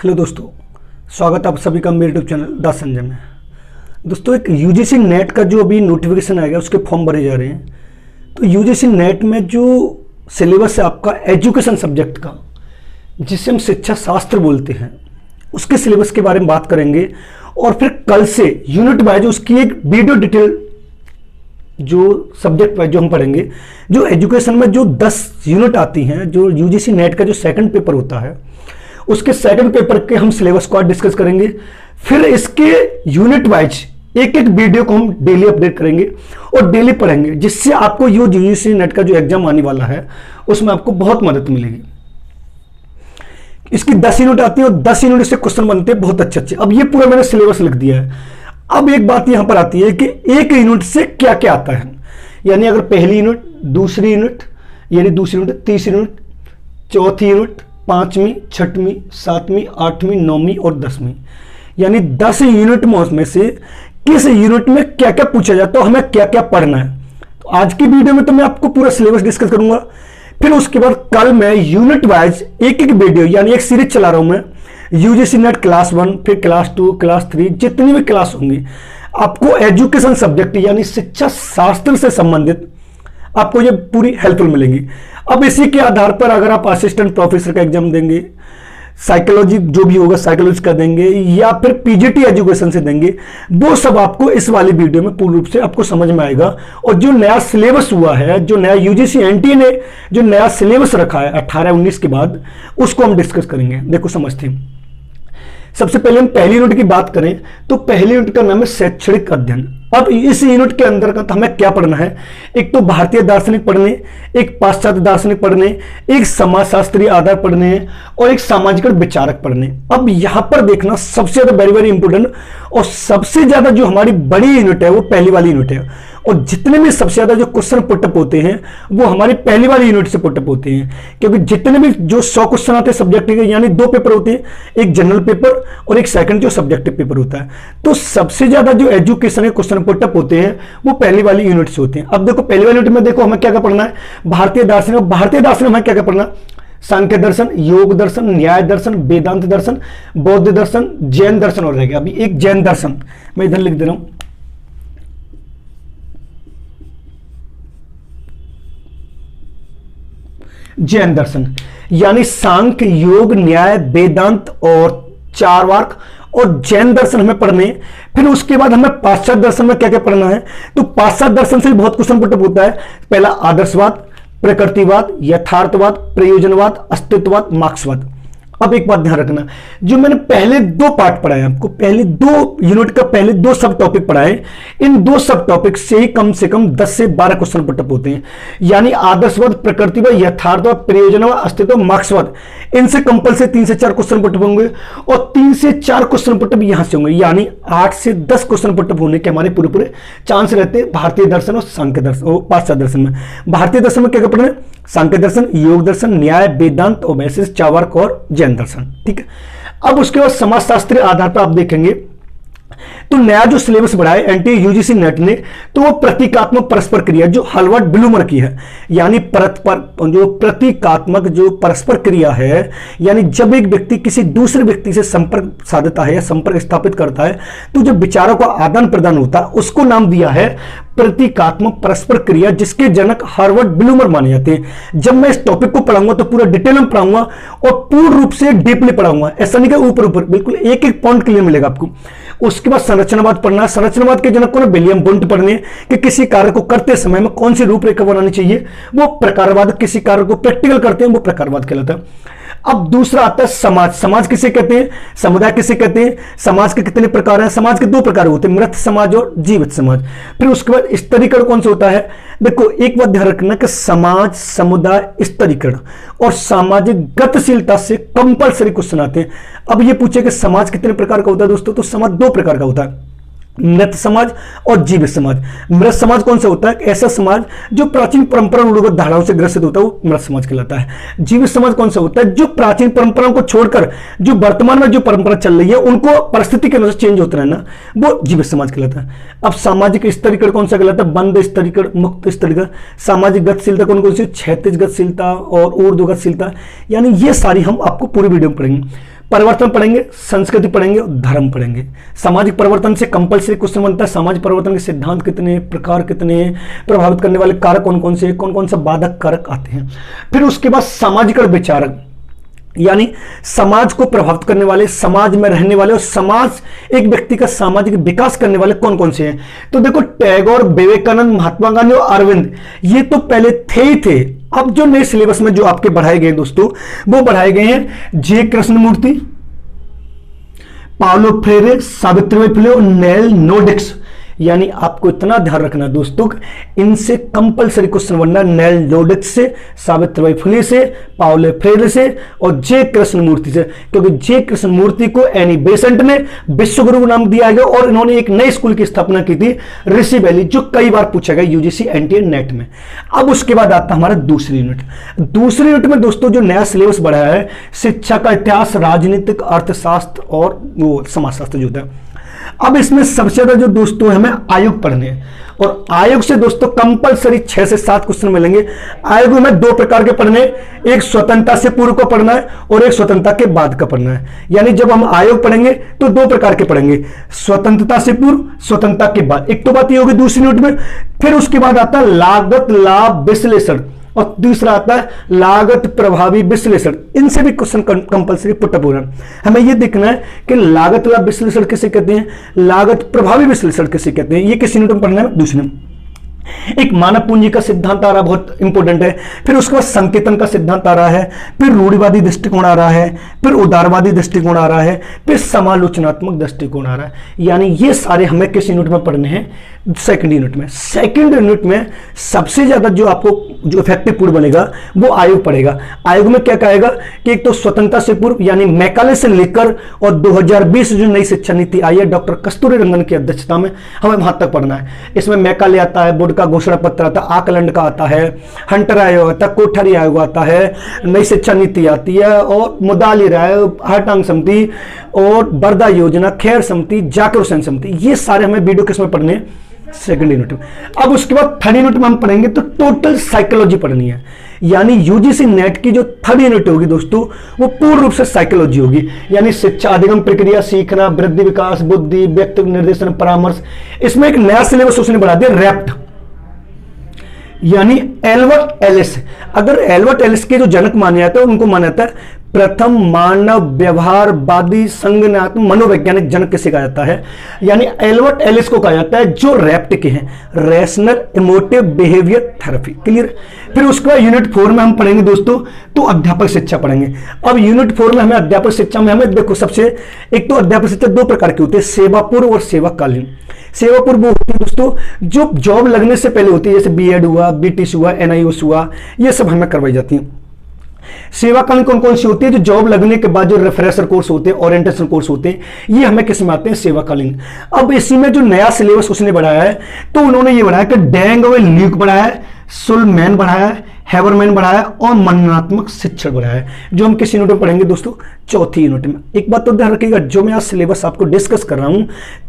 Hello दोस्तों, स्वागत है आप सभी का मेरे यूट्यूब चैनल द संजय में। दोस्तों, एक यूजीसी नेट का जो अभी नोटिफिकेशन आएगा उसके फॉर्म भरे जा रहे हैं। तो यूजीसी नेट में जो सिलेबस है आपका एजुकेशन सब्जेक्ट का, जिसे हम शिक्षा शास्त्र बोलते हैं, उसके सिलेबस के बारे में बात करेंगे। और फिर कल से यूनिट वाइज उसकी एक वीडियो डिटेल जो सब्जेक्ट वाइज जो हम पढ़ेंगे, जो एजुकेशन में जो 10 यूनिट आती हैं, जो यूजीसी नेट का जो सेकंड पेपर होता है, उसके सेकंड पेपर के हम सिलेबस को आज डिस्कस करेंगे। फिर इसके यूनिट वाइज एक एक वीडियो को हम डेली अपडेट करेंगे और डेली पढ़ेंगे, जिससे आपको ये यूजीसी नेट का जो एग्जाम आने वाला है उसमें आपको बहुत मदद मिलेगी। इसकी 10 यूनिट आती है और 10 यूनिट से क्वेश्चन बनते हैं बहुत अच्छे अच्छे। अब ये पूरा मैंने सिलेबस लिख दिया है। अब एक बात यहां पर आती है कि एक यूनिट से क्या क्या आता है। यानी अगर पहली यूनिट, दूसरी यूनिट, यानी दूसरी यूनिट, तीसरी यूनिट, चौथी यूनिट, 5वीं, 6वीं, 7वीं, 8वीं, 9वीं और 10वीं, यानी 10 यूनिट में से किस यूनिट में क्या क्या पूछा जाता है, हमें क्या क्या पढ़ना है। तो आज की वीडियो में तो मैं आपको पूरा सिलेबस डिस्कस करूंगा। फिर उसके बाद कल मैं यूनिट वाइज एक एक वीडियो, यानी एक सीरीज चला रहा हूं मैं, यूजीसी नेट क्लास 1, फिर क्लास 2, क्लास 3, जितनी भी क्लास होंगी, आपको एजुकेशन सब्जेक्ट यानी शिक्षा शास्त्र से संबंधित आपको ये पूरी हेल्पफुल मिलेंगी। अब इसी के आधार पर अगर आप असिस्टेंट प्रोफेसर का एग्जाम देंगे, साइकोलॉजी जो भी होगा साइकोलॉजी का देंगे, या फिर पीजीटी एजुकेशन से देंगे, वो सब आपको इस वाली वीडियो में पूर्ण रूप से आपको समझ में आएगा। और जो नया सिलेबस हुआ है, जो नया यूजीसी एनटीए ने जो नया सिलेबस रखा है 18-19 के बाद, उसको हम डिस्कस करेंगे। देखो समझते हैं। सबसे पहले हम पहली यूनिट की बात करें तो पहली यूनिट का नाम है शैक्षणिक अध्ययन। अब इस यूनिट के अंतर्गत हमें क्या पढ़ना है? एक तो भारतीय दार्शनिक पढ़ने, एक पाश्चात्य दार्शनिक पढ़ने, एक समाजशास्त्रीय आधार पढ़ने और एक सामाजिक विचारक पढ़ने। अब यहां पर देखना सबसे ज्यादा वेरी वेरी इंपोर्टेंट और सबसे ज्यादा जो हमारी बड़ी यूनिट है वो पहली वाली यूनिट है। और जितने भी सबसे ज्यादा जो क्वेश्चन पुटअप होते हैं वो हमारी पहली वाली यूनिट से पुटअप होते हैं, क्योंकि जितने भी जो 100 क्वेश्चन आते हैं सब्जेक्ट के, यानी 2 पेपर होते हैं, एक जनरल पेपर और एक सेकंड जो सब्जेक्टिव पेपर होता है। तो सबसे ज्यादा जो एजुकेशन के क्वेश्चन पुटअप होते हैं वो पहली वाली यूनिट से होते हैं। अब देखो पहली वाली यूनिट में देखो हमें क्या क्या पढ़ना है। भारतीय दार्शनिक, भारतीय दार्शनिक हमें क्या क्या पढ़ना? सांख्य दर्शन, योग दर्शन, न्याय दर्शन, वेदांत दर्शन, बौद्ध दर्शन, जैन दर्शन और रहेगा। अभी एक जैन दर्शन मैं इधर लिख दे रहा हूं, जैन दर्शन, यानी सांख्य, योग, न्याय, वेदांत और चारवाक और जैन दर्शन हमें पढ़ने। फिर उसके बाद हमें पाश्चात्य दर्शन में क्या क्या पढ़ना है। तो पाश्चात्य दर्शन से बहुत क्वेश्चन पुटअप होता है। पहला आदर्शवाद, प्रकृतिवाद, यथार्थवाद, प्रयोजनवाद, अस्तित्ववाद, मार्क्सवाद। अब एक बात ध्यान रखना, जो मैंने पहले 2 पार्ट पढ़ाए आपको, पहले 2 यूनिट का पहले 2 सब टॉपिक पढ़ाए, इन 2 सब टॉपिक से ही कम से कम 10 से 12 क्वेश्चन पुटअप होते हैं। यानी आदर्शवाद, प्रकृतिवाद, यथार्थवाद, प्रयोजनवाद, अस्तित्व, मार्क्सवाद, इनसे कंपल्सरी 3 से 4 क्वेश्चन पुटअप होंगे और 3 से 4 क्वेश्चन पुटअप यहां से होंगे। यानी 8 से 10 क्वेश्चन पुटअप होने के हमारे पूरे पूरे चांस रहते हैं भारतीय दर्शन और सांख्य दर्शन और पाश्चात्य दर्शन में। भारतीय दर्शन में क्या क्या पढ़ना है? सांख्य दर्शन, योग दर्शन, न्याय, वेदांत और वैसे चारवाक और जैन दर्शन। ठीक है। अब उसके बाद समाजशास्त्रीय आधार पर आप देखेंगे तो नया जो सिलेबस बढ़ाया एनटीए यूजीसी नेट ने, तो वो प्रतीकात्मक परस्पर क्रिया जो हर्बर्ट ब्लूमर की है, यानी जो प्रतीकात्मक जो परस्पर क्रिया है, यानी जब एक व्यक्ति किसी दूसरे व्यक्ति से संपर्क साधता है या संपर्क स्थापित करता है तो जब विचारों का आदान प्रदान होता है, उसको नाम दिया है प्रतीकात्मक परस्पर क्रिया, जिसके जनक हर्बर्ट ब्लूमर माने जाते हैं। जब मैं इस टॉपिक को पढ़ाऊंगा तो पूरा डिटेल में पढ़ाऊंगा और पूर्ण रूप से डीपली पढ़ाऊंगा। ऐसा नहीं कि ऊपर ऊपर, बिल्कुल एक एक पॉइंट क्लियर मिलेगा आपको। उसके बाद संरचनावाद पढ़ना। संरचनावाद के जनक को ना विलियम वुंट पढ़ने कि किसी कार्य को करते समय में कौन सी रूपरेखा बनानी चाहिए, वो प्रकारवाद। किसी कार्य को प्रैक्टिकल करते हैं वो प्रकारवाद कहलाता है। अब दूसरा आता है समाज। समाज किसे कहते हैं? समुदाय किसे कहते हैं? समाज के कितने प्रकार हैं? समाज के 2 प्रकार होते हैं, मृत समाज और जीवित समाज। फिर उसके बाद स्तरीकरण कौन सा होता है? देखो एक बात ध्यान रखना कि समाज, समुदाय, स्तरीकरण और सामाजिक गतिशीलता से कंपल्सरी क्वेश्चन आते हैं। अब ये पूछे कि समाज कितने प्रकार का होता है दोस्तों, तो समाज 2 प्रकार का होता है, मृत समाज और जीवित समाज। मृत समाज कौन सा होता है? ऐसा समाज जो प्राचीन परंपरा रूढ़िगत धाराओं से ग्रसित होता है वो मृत समाज कहलाता है। जीवित समाज कौन सा होता है? जो प्राचीन परंपराओं को छोड़कर जो वर्तमान में जो परंपरा चल रही है उनको परिस्थिति के अनुसार चेंज होता रहना, वो जीवित समाज कहलाता है। अब सामाजिक स्तरीकरण कौन सा कहलाता है? बंद स्तरीकरण, मुक्त स्तरीकरण। सामाजिक गतिशीलता कौन कौन सी? क्षैतिज गतिशीलता और ऊर्ध्व गतिशीलता। यानी ये सारी हम आपको पूरी वीडियो में पढ़ेंगे। परिवर्तन पढ़ेंगे, संस्कृति पढ़ेंगे और धर्म पढ़ेंगे। सामाजिक परिवर्तन से कंपलसरी क्वेश्चन बनता है, सामाजिक परिवर्तन के सिद्धांत कितने, प्रकार कितने, प्रभावित करने वाले कारक कौन कौन से, कौन कौन सा बाधक कारक आते हैं। फिर उसके बाद सामाजिक विचारक, यानी समाज को प्रभावित करने वाले, समाज में रहने वाले और समाज एक व्यक्ति का सामाजिक विकास करने वाले कौन कौन से हैं। तो देखो टैगोर, विवेकानंद, महात्मा गांधी और अरविंद, ये तो पहले थे ही थे। अब जो नए सिलेबस में जो आपके बढ़ाए गए दोस्तों, वो बढ़ाए गए हैं जे कृष्णमूर्ति, पाउलो फ्रेरे, सावित्रीबाई फुले और नेल नोर्डिक्स। यानी आपको इतना ध्यान रखना दोस्तों, इनसे कंपलसरी क्वेश्चन बनना, नेल नोर्डिक्स से, सावित्रीबाई फुले से, पाउलो फ्रेरे से और जे कृष्णमूर्ति से। क्योंकि जे कृष्णमूर्ति को एनी बेसेंट ने विश्वगुरु नाम दिया गया और इन्होंने एक नए स्कूल की स्थापना की थी, ऋषि वैली, जो कई बार पूछा गया यूजीसी एनटीए नेट में। अब उसके बाद आता हमारा दूसरी यूनिट। दूसरी यूनिट में दोस्तों जो नया सिलेबस बढ़ाया है, शिक्षा का इतिहास, राजनीतिक, अर्थशास्त्र और वो समाजशास्त्र जो था। अब इसमें सबसे ज्यादा जो दोस्तों हमें आयोग पढ़ने हैं और आयोग से दोस्तों कंपलसरी 6 से 7 क्वेश्चन मिलेंगे। आयोग में 2 प्रकार के पढ़ने, एक स्वतंत्रता से पूर्व को पढ़ना है और एक स्वतंत्रता के बाद का पढ़ना है। यानी जब हम आयोग पढ़ेंगे तो 2 प्रकार के पढ़ेंगे, स्वतंत्रता से पूर्व, स्वतंत्रता के बाद। एक तो बात ये होगी दूसरी नोट में। फिर उसके बाद आता है लागत लाभ विश्लेषण और दूसरा आता है लागत प्रभावी विश्लेषण। इनसे भी क्वेश्चन कंपलसरी पुटअप हो रहा है। हमें यह देखना है कि लागत लाभ विश्लेषण किसे कहते हैं, लागत प्रभावी विश्लेषण किसे कहते हैं। ये किस यूनिट में पढ़ना है, दूसरे में। एक मानव पूंजी का सिद्धांत आ रहा, बहुत इंपॉर्टेंट है। फिर उसके बाद संकेतन का सिद्धांत आ रहा है, फिर रूढ़िवादी दृष्टिकोण आ रहा है, फिर उदारवादी दृष्टिकोण आ रहा है, फिर समालोचनात्मक दृष्टिकोण आ रहा है। यानी ये सारे हमें किस यूनिट में पढ़ने हैं, सेकंड यूनिट में। सेकंड यूनिट में सबसे ज्यादा जो आपको जो इफेक्टिव पूर्व बनेगा वो आयोग पढ़ेगा। आयोग में क्या कहेगा कि एक तो स्वतंत्रता से पूर्व यानी मैकाले से लेकर और 2020 जो नई शिक्षा नीति आई है डॉक्टर कस्तूरी रंगन की अध्यक्षता में, हमें वहां तक पढ़ना है। इसमें मैकाले आता है, बोर्ड का घोषणा पत्र आता है, आकलैंड का आता है, हंटर आयोग आता है, कोठारी आयोग आता है, नई शिक्षा नीति आती है और मुदाली राय, हरटांग समिति और बरदा योजना, खैर समिति, जाकिर हुसैन समिति, ये सारे हमें वीडियो किसमें पढ़ने हैं, सेकंड यूनिट में। अब उसके बाद थर्ड यूनिट में हम पढ़ेंगे तो टोटल साइकोलॉजी पढ़नी है। यानी यूजीसी नेट की जो थर्ड यूनिट होगी दोस्तों वो पूर्ण रूप से साइकोलॉजी होगी। यानी शिक्षा, अधिगम प्रक्रिया, सीखना, वृद्धि, विकास, बुद्धि, व्यक्तित्व निर्देशन, परामर्श। इसमें एक नया सिलेबस उसने बढ़ा दिया, रैप्ट, यानी एल्बर्ट एलिस। अगर एल्बर्ट एलिस के जो जनक माने जाते हैं उनको माना जाता है प्रथम मानव व्यवहारवादी संज्ञानात्मक मनोवैज्ञानिक जनक किसे कहा जाता है, यानी एल्बर्ट एलिस को कहा जाता है, जो रैप्ट के हैं, rational emotive behaviour therapy. Clear. फिर उसके बाद यूनिट 4 में हम पढ़ेंगे दोस्तों तो अध्यापक शिक्षा पढ़ेंगे। अब यूनिट 4 में हमें अध्यापक शिक्षा में हमें देखो सबसे एक तो अध्यापक शिक्षा 2 प्रकार की होती है, सेवा पूर्व और सेवाकालीन। सेवा पूर्व वो होती है दोस्तों जो जॉब लगने से पहले होती है, जैसे बीएड हुआ, बीटीसी हुआ, एनआईओएस हुआ, ये सब हमें करवाई जाती है। सेवाकालीन कौन कौन सी होती है, जो जॉब लगने के बाद जो रिफ्रेशर कोर्स होते हैं, ओरिएंटेशन कोर्स होते हैं, ये हमें किस में आते हैं, सेवाकालीन। अब इसी में जो नया सिलेबस उसने बढ़ाया है तो उन्होंने ये बढ़ाया कि डेंग व ल्यूक बढ़ाया है, सुलमैन बढ़ाया है, हैबरमैन बढ़ाया है और मननात्मक शिक्षण बढ़ाया है, जो हम किस यूनिट में पढ़ेंगे दोस्तों, चौथी यूनिट में। एक बात तो ध्यान रखिएगा, जो मैं आज सिलेबस आपको डिस्कस कर रहा हूं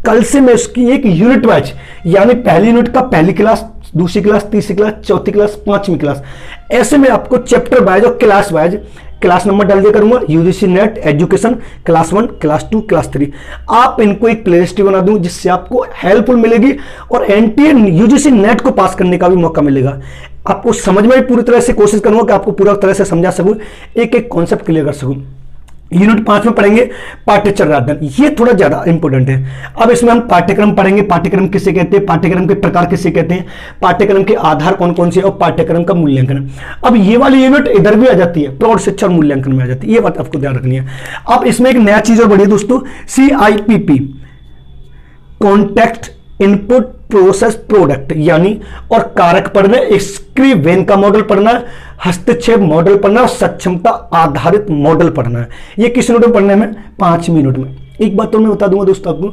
कल से मैं उसकी एक यूनिट वाइज, यानी पहली यूनिट का पहली क्लास, दूसरी क्लास, तीसरी क्लास, चौथी क्लास, पांचवी क्लास, ऐसे में आपको चैप्टर वाइज और क्लास वाइज क्लास नंबर डाल दिया करूंगा। UGC net education class 1, class 2, class 3, आप इनको एक प्लेलिस्ट बना दूं जिससे आपको हेल्पफुल मिलेगी और एनटीए यूजीसी नेट को पास करने का भी मौका मिलेगा। आपको समझ में भी पूरी तरह से कोशिश करूंगा कि आपको पूरा तरह से समझा सकूं, एक एक कॉन्सेप्ट क्लियर कर सकूं। यूनिट 5 में पढ़ेंगे पाठ्यचर्या अध्ययन, ये थोड़ा ज्यादा इंपॉर्टेंट है। अब इसमें हम पाठ्यक्रम पढ़ेंगे, पाठ्यक्रम किसे कहते हैं, पाठ्यक्रम के प्रकार किसे कहते हैं, पाठ्यक्रम के आधार कौन कौन से और पाठ्यक्रम का मूल्यांकन। अब ये वाली यूनिट इधर भी आ जाती है, प्रौढ़ शिक्षा और मूल्यांकन में आ जाती है, ये बात आपको ध्यान रखनी है। अब इसमें एक नया चीज और बढ़ी है दोस्तों, CIPP, context input process product, यानी और कारक पढ़ना, स्क्रीवेन का मॉडल पढ़ना, हस्तक्षेप मॉडल पढ़ना और सक्षमता आधारित मॉडल पढ़ना है। ये किस यूनिट में पढ़ने में, 5वीं यूनिट में। एक बात तो मैं बता दूंगा दोस्तों आपको,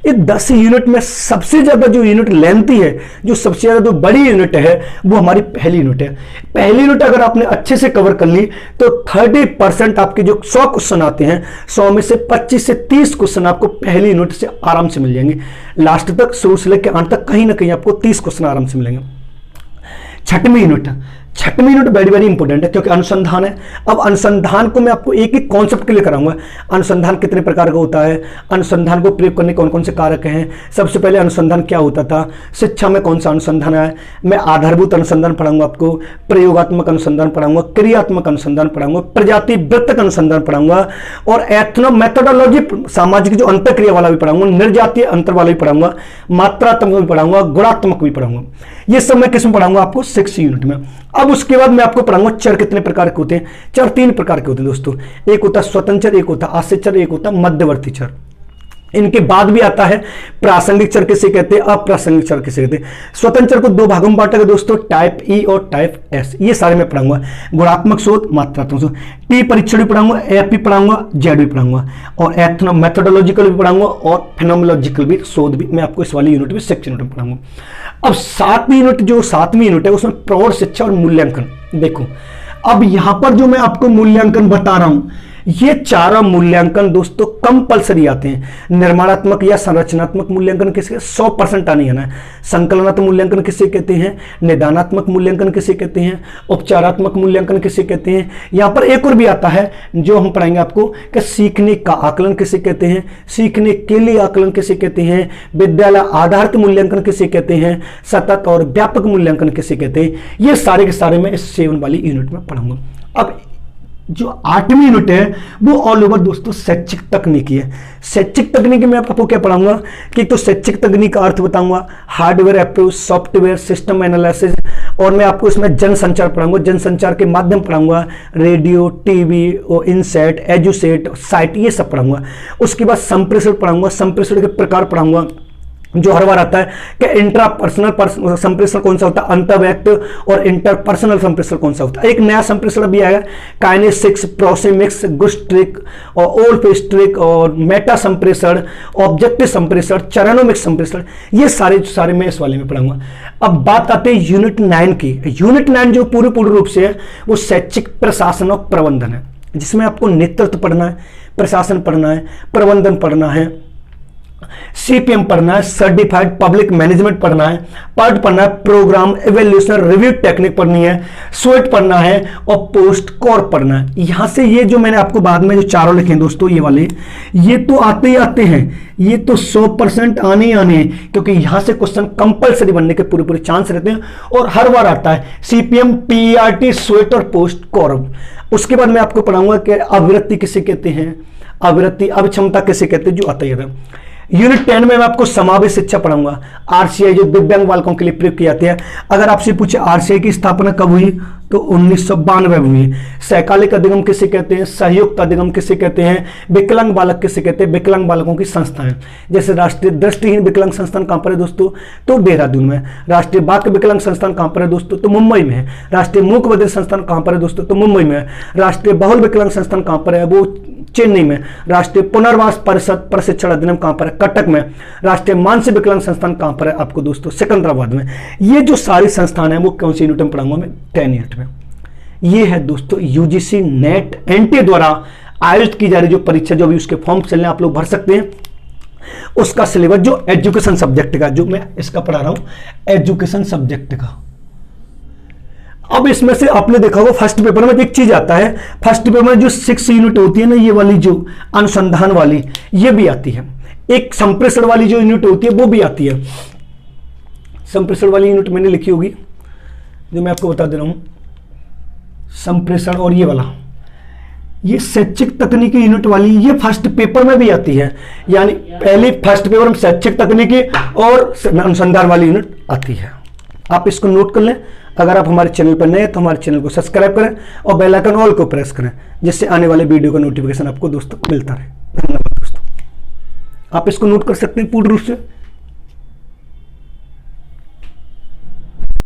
ये 10 यूनिट में सबसे ज्यादा जो यूनिट लेंथी है, जो सबसे ज्यादा जो बड़ी यूनिट है वो हमारी पहली यूनिट है। पहली यूनिट अगर आपने अच्छे से कवर कर ली तो 30% आपके जो 100 क्वेश्चन आते हैं, 100 में से 25 से 30 क्वेश्चन आपको पहली यूनिट से आराम से मिल जाएंगे। लास्ट तक, शुरू से लेकर अंत तक कहीं ना कहीं आपको 30 क्वेश्चन आराम से मिलेंगे। छठवीं यूनिट वेरी वेरी इंपॉर्टेंट है क्योंकि अनुसंधान है। अब अनुसंधान को मैं आपको एक एक कॉन्सेप्ट के लिए कराऊंगा। अनुसंधान कितने प्रकार का होता है, अनुसंधान को प्रयोग करने कौन कौन से कारक हैं, सबसे पहले अनुसंधान क्या होता था, शिक्षा में कौन सा अनुसंधान है, मैं आधारभूत अनुसंधान पढ़ाऊंगा आपको, प्रयोगात्मक अनुसंधान पढ़ाऊंगा, क्रियात्मक अनुसंधान पढ़ाऊंगा, प्रजाति वृत्तक अनुसंधान पढ़ाऊंगा और एथनो मेथोडोलॉजी सामाजिक जो अंतःक्रिया वाला भी पढ़ाऊंगा, निर्जातीय अंतर वाला भी पढ़ाऊंगा, मात्रात्मक भी पढ़ाऊंगा, गुणात्मक भी पढ़ाऊंगा। ये सब मैं किसमें पढ़ाऊंगा आपको 6 यूनिट में। अब उसके बाद मैं आपको पढ़ाऊंगा चर कितने प्रकार के होते हैं। चर 3 प्रकार के होते हैं दोस्तों, एक होता है स्वतंत्र चर, एक होता है आश्रित चर, एक होता है मध्यवर्ती चर। इनके बाद भी आता है प्रासंगिक चर किसे कहते हैं, अप्रासंगिक चर किसे कहते हैं। स्वतंत्र चर को 2 भागों में बांटा गया दोस्तों, टाइप ई और टाइप एस। ये सारे मैं पढ़ाऊंगा, गुणात्मक शोध, मात्रात्मक शोध, टी परीक्षण भी पढ़ाऊंगा, एफ भी पढ़ाऊंगा, जेड भी पढ़ाऊंगा और एथनो मेथोडोलॉजिकल भी पढ़ाऊंगा और फेनोमेनोलॉजिकल भी शोध भी मैं आपको इस वाली यूनिट में 6 यूनिट में पढ़ाऊंगा। अब 7वीं यूनिट है उसमें प्रौढ़ शिक्षा और मूल्यांकन। देखो अब यहां पर जो मैं आपको मूल्यांकन बता रहा हूं, ये चारों मूल्यांकन दोस्तों कंपलसरी आते हैं। निर्माणात्मक या संरचनात्मक मूल्यांकन किसे 100% आने आना है। संकलनात्मक मूल्यांकन किसे कहते हैं, निदानात्मक मूल्यांकन किसे कहते हैं, उपचारात्मक मूल्यांकन किसे कहते हैं। यहां पर एक और भी आता है जो हम पढ़ाएंगे आपको कि सीखने का आकलन किसे कहते हैं, सीखने के लिए आकलन किसे कहते हैं, विद्यालय आधारित मूल्यांकन किसे कहते हैं, सतत और व्यापक मूल्यांकन किसे कहते हैं। ये सारे के सारे मैं इस 7 वाली यूनिट में पढ़ाऊंगा। अब जो 8वीं यूनिट है वो ऑल ओवर दोस्तों शैक्षिक तकनीकी है। शैक्षिक तकनीकी में आपको क्या पढ़ाऊंगा कि तो शैक्षिक तकनीक का अर्थ बताऊंगा, hardware approach, software, system analysis और मैं आपको इसमें जनसंचार पढ़ाऊंगा, जनसंचार के माध्यम पढ़ाऊंगा, रेडियो, टीवी और इनसेट, एजुसेट, साइट, ये सब पढ़ाऊंगा। उसके बाद संप्रेषण पढ़ाऊंगा, संप्रेषण के प्रकार पढ़ाऊंगा जो हर बार आता है कि इंट्रापर्सनल संप्रेषण कौन सा होता है, अंतर्व्यक्त और इंटरपर्सनल संप्रेषण कौन सा होता है। एक नया संप्रेषण भी आएगा, काइनेसिक्स, प्रोसेमिक्स, गुस्ट्रिक और ओल्फेस्ट्रिक और मेटा संप्रेषण, ऑब्जेक्टिव संप्रेषण, चरणोमिक संप्रेषण, ये सारे मैं इस वाले में पढ़ाऊंगा। अब बात आती है यूनिट 9 की। यूनिट 9 जो पूर्ण रूप से है वो शैक्षिक प्रशासन और प्रबंधन है, जिसमें आपको नेतृत्व पढ़ना है, प्रशासन पढ़ना है, प्रबंधन पढ़ना है, सीपीएम पढ़ना है, सर्टिफाइड पब्लिक मैनेजमेंट पढ़ना है, पार्ट पढ़ना है, प्रोग्राम इवैल्यूएशन रिव्यू टेक्निक पढ़नी है, स्वेट पढ़ना है और पोस्ट कोर पढ़ना है। यहां से ये जो मैंने आपको बाद में जो चारों लिखे हैं दोस्तों, ये वाले ये तो आते ही आते हैं, ये तो 100% आने ही आने हैं क्योंकि यहां से क्वेश्चन कंपलसरी बनने के पूरे चांस रहते हैं और हर बार आता है सीपीएम, पीईआरटी, स्वेट और पोस्ट कोर। उसके बाद मैं आपको पढ़ाऊंगा कि अभिवृत्ति किसे कहते हैं, अभिवृत्ति अभिक्षमता किसे कहते हैं, जो आता ही आता है। यूनिट 10 में मैं आपको समावेश शिक्षा पढ़ाऊंगा, आरसीआई जो दिव्यांग बालकों के लिए प्रयोग की जाती है। अगर आपसे पूछे आरसीआई की स्थापना कब हुई तो 1992 में हुई। सैकालिक अधिगम किसे कहते हैं, संयुक्त अधिगम किसे कहते हैं, विकलांग बालक किसे कहते हैं, विकलांग बालकों की संस्थाएं जैसे राष्ट्रीय दृष्टिहीन विकलांग संस्थान कहां पर है दोस्तों, तो देहरादून में। राष्ट्रीय बाक विकलांग संस्थान कहां पर है दोस्तों, तो मुंबई में है। राष्ट्रीय मूक बधिर संस्थान कहां पर है दोस्तों, तो मुंबई में है। राष्ट्रीय बहुल विकलांग संस्थान कहां पर है, वो चेन्नई में। राष्ट्रीय पुनर्वास परिषद प्रशिक्षण अधिनियम कहां पर है, कटक में। राष्ट्रीय मानसिक विकलांग संस्थान कहां पर है आपको दोस्तों, सिकंदराबाद में। ये जो सारे संस्थान है वो कौन सी यूनिट में पढ़ाऊंगा मैं, 10 यूनिट में। ये है दोस्तों यूजीसी नेट एनटीए द्वारा आयोजित की जा रही जो परीक्षा, जो भी उसके फॉर्म चलने आप लोग भर सकते हैं, उसका सिलेबस जो एजुकेशन सब्जेक्ट का, जो मैं इसका पढ़ा रहा हूं एजुकेशन सब्जेक्ट का। अब इसमें से आपने देखा होगा फर्स्ट पेपर में एक चीज आता है, फर्स्ट पेपर में जो 6 यूनिट होती है ना, ये वाली जो अनुसंधान वाली ये भी आती है। एक संप्रेषण वाली जो यूनिट होती है वो भी आती है। संप्रेषण वाली यूनिट मैंने लिखी होगी जो मैं आपको बता दे रहा हूं, संप्रेषण। और ये वाला ये शैक्षिक तकनीकी यूनिट वाली ये फर्स्ट पेपर में भी आती है, यानी पहले फर्स्ट पेपर में शैक्षिक तकनीकी और अनुसंधान वाली यूनिट आती है। आप इसको नोट कर लें। अगर आप हमारे चैनल पर नए हैं तो हमारे चैनल को सब्सक्राइब करें और बेल आइकन ऑल को प्रेस करें, जिससे आने वाले वीडियो का नोटिफिकेशन आपको दोस्तों मिलता रहे। धन्यवाद दोस्तों, आप इसको नोट कर सकते हैं पूर्ण रूप से।